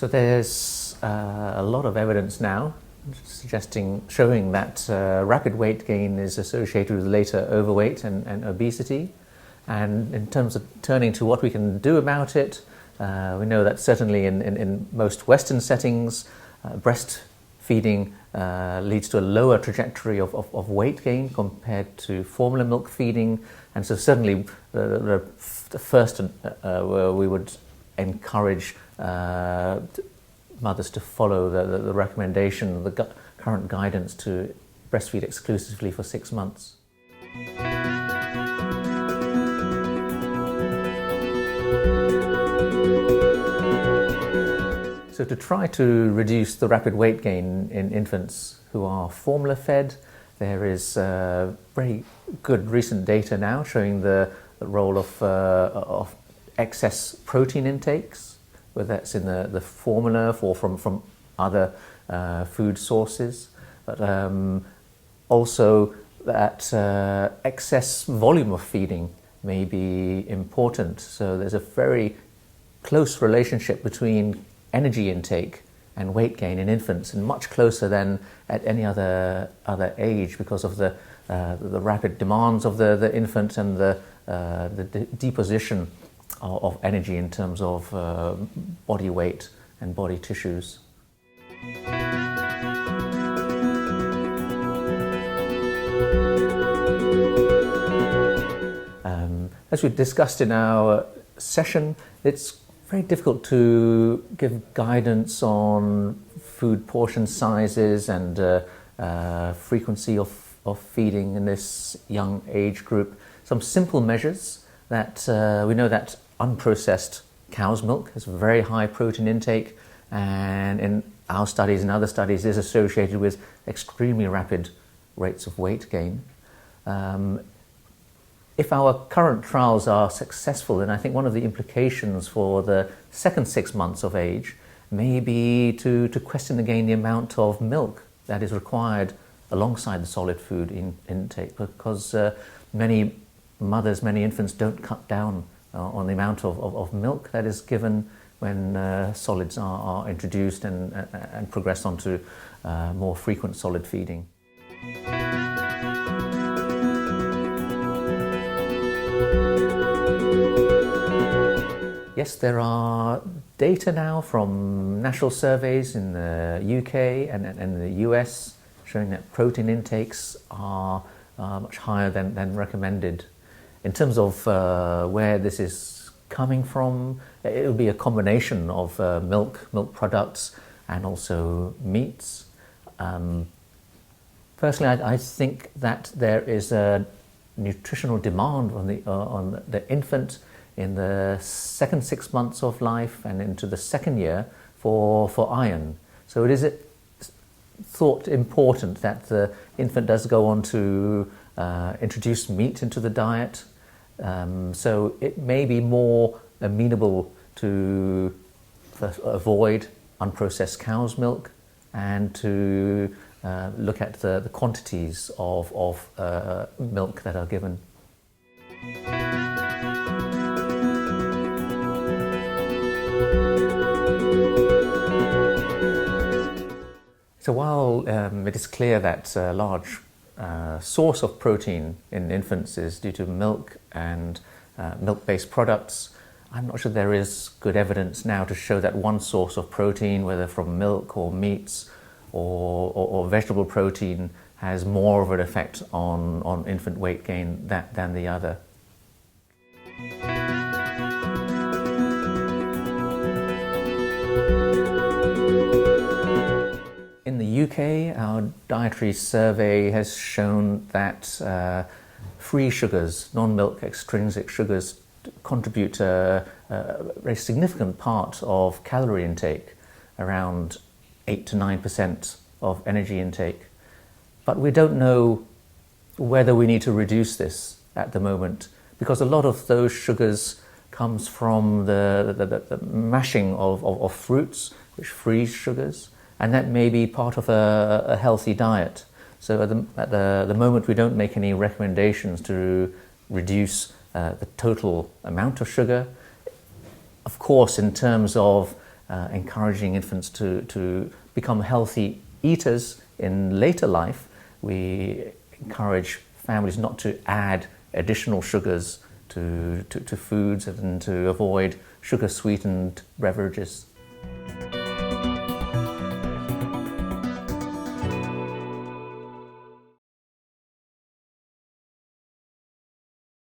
So there's a lot of evidence now showing that rapid weight gain is associated with later overweight and obesity. And in terms of turning to what we can do about it, we know that certainly in most Western settings, breastfeeding leads to a lower trajectory of weight gain compared to formula milk feeding. And so certainly the first where we would encourage mothers to follow the recommendation, the current guidance to breastfeed exclusively for 6 months. So to try to reduce the rapid weight gain in infants who are formula fed, there is very good recent data now showing the role of excess protein intakes, whether that's in the formula or from other food sources, but also that excess volume of feeding may be important. So there's a very close relationship between energy intake and weight gain in infants, and much closer than at any other age, because of the rapid demands of the infant and the deposition of energy in terms of body weight and body tissues. As we discussed in our session, it's very difficult to give guidance on food portion sizes and frequency of feeding in this young age group. Some simple measures that we know that unprocessed cow's milk has very high protein intake, and in our studies and other studies is associated with extremely rapid rates of weight gain. If our current trials are successful, then I think one of the implications for the second 6 months of age may be to question again the amount of milk that is required alongside the solid food intake, because many mothers, many infants don't cut down on the amount of milk that is given when solids are introduced and progress onto more frequent solid feeding. Yes, there are data now from national surveys in the UK and the US showing that protein intakes are much higher than recommended. In terms of where this is coming from, it will be a combination of milk products and also meats. Personally, I think that there is a nutritional demand on the infant in the second 6 months of life and into the second year for iron. So it is thought important that the infant does go on to introduce meat into the diet. So it may be more amenable to avoid unprocessed cow's milk and to look at the quantities of milk that are given. So while it is clear that a large source of protein in infants is due to milk and milk-based products, I'm not sure there is good evidence now to show that one source of protein, whether from milk or meats or vegetable protein, has more of an effect on infant weight gain than the other. In the UK, our dietary survey has shown that free sugars, non-milk extrinsic sugars, contribute a very significant part of calorie intake, around 8 to 9% of energy intake. But we don't know whether we need to reduce this at the moment, because a lot of those sugars comes from the mashing of fruits, which freeze sugars, and that may be part of a healthy diet. So at the moment we don't make any recommendations to reduce the total amount of sugar. Of course, in terms of encouraging infants to become healthy eaters in later life. We encourage families not to add additional sugars to foods and to avoid sugar-sweetened beverages.